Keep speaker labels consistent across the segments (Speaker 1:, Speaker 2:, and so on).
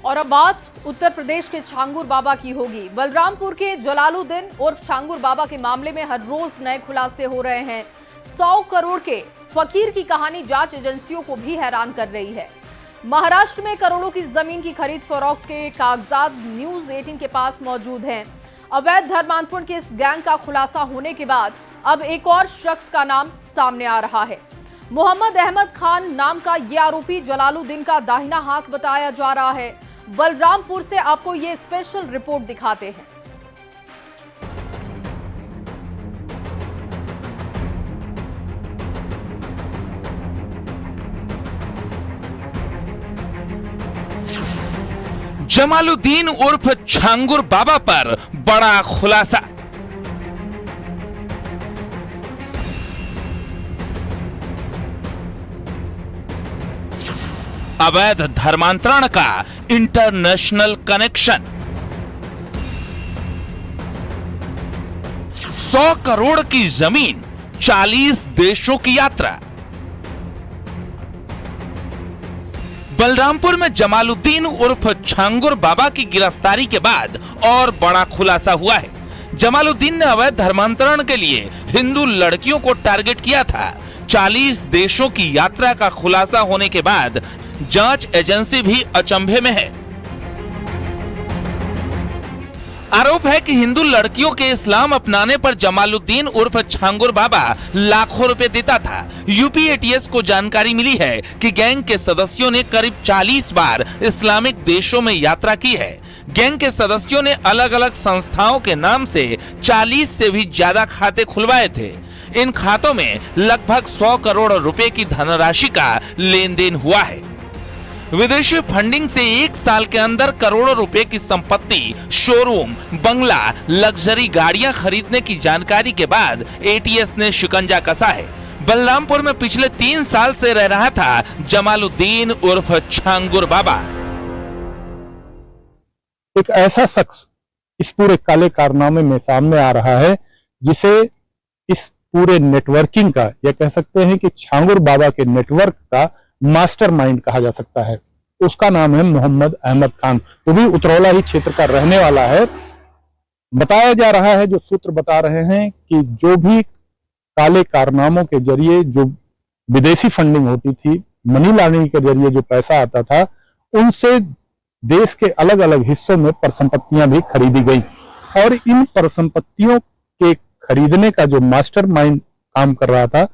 Speaker 1: और अब बात उत्तर प्रदेश के छांगुर बाबा की होगी। बलरामपुर के जलालुद्दीन और छांगुर बाबा के मामले में हर रोज नए खुलासे हो रहे हैं। 100 करोड़ के फकीर की कहानी जांच एजेंसियों को भी हैरान कर रही है। महाराष्ट्र में करोड़ों की जमीन की खरीद फरोख्त के कागजात न्यूज 18 के पास मौजूद हैं। अवैध धर्मांतरण के इस गैंग का खुलासा होने के बाद अब एक और शख्स का नाम सामने आ रहा है। मोहम्मद अहमद खान नाम का यह आरोपी जलालुद्दीन का दाहिना हाथ बताया जा रहा है। बलरामपुर से आपको ये स्पेशल रिपोर्ट दिखाते हैं।
Speaker 2: जमालुद्दीन उर्फ छांगुर बाबा पर बड़ा खुलासा। अवैध धर्मांतरण का इंटरनेशनल कनेक्शन। 100 करोड़ की जमीन, 40 देशों की यात्रा। बलरामपुर में जमालुद्दीन उर्फ छांगुर बाबा की गिरफ्तारी के बाद और बड़ा खुलासा हुआ है। जमालुद्दीन ने अवैध धर्मांतरण के लिए हिंदू लड़कियों को टारगेट किया था। 40 देशों की यात्रा का खुलासा होने के बाद जांच एजेंसी भी अचंभे में है। आरोप है कि हिंदू लड़कियों के इस्लाम अपनाने पर जमालुद्दीन उर्फ छांगुर बाबा लाखों रुपए देता था। यूपी एटीएस को जानकारी मिली है कि गैंग के सदस्यों ने करीब 40 बार इस्लामिक देशों में यात्रा की है। गैंग के सदस्यों ने अलग अलग संस्थाओं के नाम से 40 से भी ज्यादा खाते खुलवाए थे। इन खातों में लगभग 100 करोड़ रुपए की धनराशि का लेन देन हुआ है। विदेशी फंडिंग से एक साल के अंदर करोड़ों रुपए की संपत्ति, शोरूम, बंगला, लग्जरी गाड़ियां खरीदने की जानकारी के बाद एटीएस ने शिकंजा कसा है। बलरामपुर में पिछले 3 साल से रह रहा था जमालुद्दीन उर्फ छांगुर बाबा।
Speaker 3: एक ऐसा शख्स इस पूरे काले कारनामे में सामने आ रहा है जिसे इस पूरे नेटवर्किंग का, या कह सकते हैं कि छांगुर बाबा के नेटवर्क का मास्टरमाइंड कहा जा सकता है। उसका नाम है मोहम्मद अहमद खान। वो भी उतरौला ही क्षेत्र का रहने वाला है। बताया जा रहा है, जो सूत्र बता रहे हैं कि जो भी काले कारनामों के जरिए जो विदेशी फंडिंग होती थी, मनी लॉन्ड्रिंग के जरिए जो पैसा आता था, उनसे देश के अलग अलग हिस्सों में परिसंपत्तियां भी खरीदी गई और इन परिसंपत्तियों के खरीदने का जो मास्टरमाइंड काम कर रहा था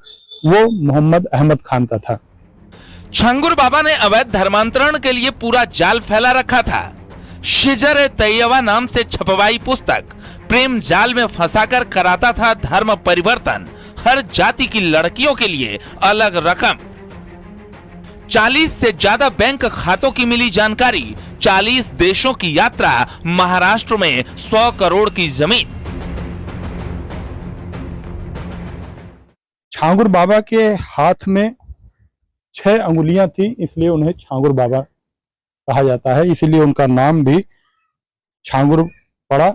Speaker 3: वो मोहम्मद अहमद खान का था।
Speaker 2: छांगुर बाबा ने अवैध धर्मांतरण के लिए पूरा जाल फैला रखा था। शिजर तैयबा नाम से छपवाई पुस्तक, प्रेम जाल में फंसाकर कराता था धर्म परिवर्तन। हर जाति की लड़कियों के लिए अलग रकम। 40 से ज्यादा बैंक खातों की मिली जानकारी। 40 देशों की यात्रा। महाराष्ट्र में 100 करोड़ की जमीन।
Speaker 3: छांगुर बाबा के हाथ में 6 अंगुलियां थी, इसलिए उन्हें छांगुर बाबा कहा जाता है। इसीलिए उनका नाम भी छांगुर पड़ा।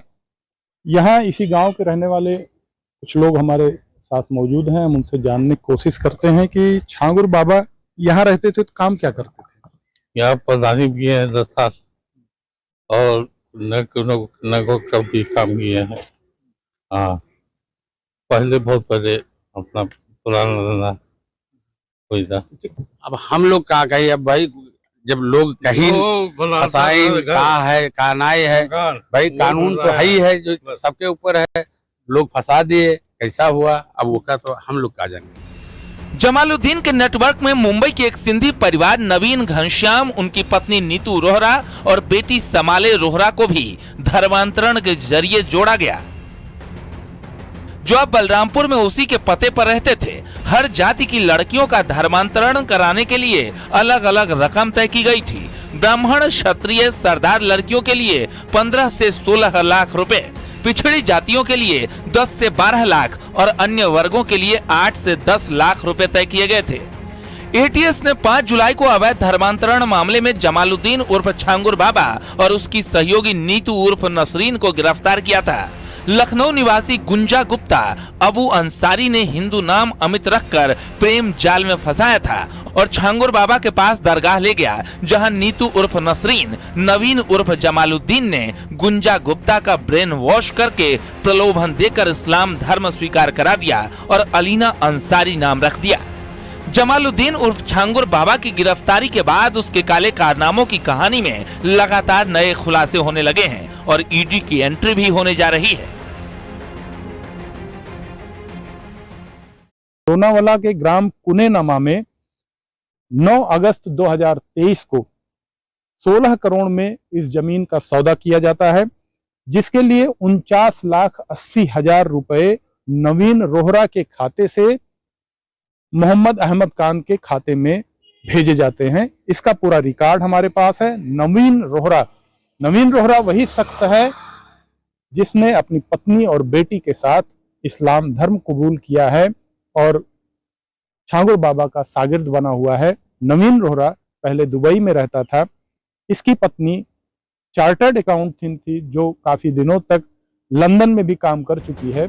Speaker 3: यहाँ इसी गांव के रहने वाले कुछ लोग हमारे साथ मौजूद हैं। हम उनसे जानने की कोशिश करते हैं कि छांगुर बाबा यहाँ रहते थे तो काम क्या करते थे।
Speaker 4: यहाँ प्रधानी किए हैं 10 साल और नगो कब भी काम किए हैं। हाँ, पहले बहुत पहले अपना पुराना कोई था।
Speaker 5: अब हम लोग क्या कहे, अब भाई जब लोग कहीं फसाए कहा है कानाए है, भाई कानून तो है ही है जो सबके ऊपर है। लोग फंसा दिए, कैसा हुआ अब वो का तो हम लोग का जाने।
Speaker 2: जमालुद्दीन के नेटवर्क में मुंबई के एक सिंधी परिवार नवीन घनश्याम, उनकी पत्नी नीतू रोहरा और बेटी समाले रोहरा को भी धर्मांतरण के जरिए जोड़ा गया, जो अब बलरामपुर में उसी के पते पर रहते थे। हर जाति की लड़कियों का धर्मांतरण कराने के लिए अलग अलग रकम तय की गई थी। ब्राह्मण, क्षत्रिय, सरदार लड़कियों के लिए 15 से 16 लाख रुपए, पिछड़ी जातियों के लिए 10 से 12 लाख और अन्य वर्गों के लिए 8 से 10 लाख रुपए तय किए गए थे। एटीएस ने 5 जुलाई को अवैध धर्मांतरण मामले में जमालुद्दीन उर्फ छांगुर बाबा और उसकी सहयोगी नीतू उर्फ नसरीन को गिरफ्तार किया था। लखनऊ निवासी गुंजा गुप्ता अबू अंसारी ने हिंदू नाम अमित रखकर प्रेम जाल में फंसाया था और छांगुर बाबा के पास दरगाह ले गया, जहां नीतू उर्फ नसरीन, नवीन उर्फ जमालुद्दीन ने गुंजा गुप्ता का ब्रेन वॉश करके प्रलोभन देकर इस्लाम धर्म स्वीकार करा दिया और अलीना अंसारी नाम रख दिया। जमालुद्दीन उर्फ छांगुर बाबा की गिरफ्तारी के बाद उसके काले कारनामों की कहानी में लगातार नए खुलासे होने लगे हैं और ईडी की एंट्री भी होने जा रही है।
Speaker 3: लोनावाला के ग्राम कुनेनमा में 9 अगस्त 2023 को 16 करोड़ में इस जमीन का सौदा किया जाता है, जिसके लिए 49,80,000 रुपए नवीन रोहरा के खाते से मोहम्मद अहमद खान के खाते में भेजे जाते हैं। इसका पूरा रिकॉर्ड हमारे पास है। नवीन रोहरा वही शख्स है जिसने अपनी पत्नी और बेटी के साथ इस्लाम धर्म कबूल किया है और छांगुर बाबा का शागिर्द बना हुआ है। नवीन रोहरा पहले दुबई में रहता था। इसकी पत्नी चार्टर्ड अकाउंटेंट थी जो काफी दिनों तक लंदन में भी काम कर चुकी है।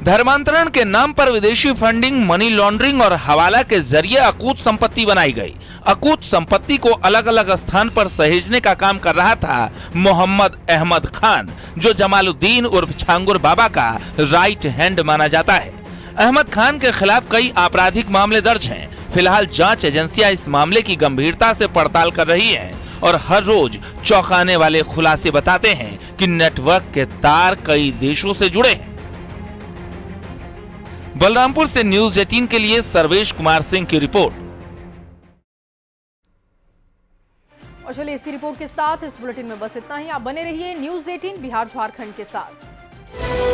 Speaker 2: धर्मांतरण के नाम पर विदेशी फंडिंग, मनी लॉन्ड्रिंग और हवाला के जरिए अकूत संपत्ति बनाई गई। अकूत संपत्ति को अलग अलग स्थान पर सहेजने का काम कर रहा था मोहम्मद अहमद खान, जो जमालुद्दीन उर्फ छांगुर बाबा का राइट हैंड माना जाता है। अहमद खान के खिलाफ कई आपराधिक मामले दर्ज हैं। फिलहाल जांच एजेंसियां इस मामले की गंभीरता से पड़ताल कर रही हैं और हर रोज चौंकाने वाले खुलासे बताते हैं कि नेटवर्क के तार कई देशों से जुड़े हैं। बलरामपुर से न्यूज 18 के लिए सर्वेश कुमार सिंह की रिपोर्ट।
Speaker 1: और चलिए इसी रिपोर्ट के साथ इस बुलेटिन में बस इतना ही। आप बने रहिए न्यूज 18 बिहार झारखंड के साथ।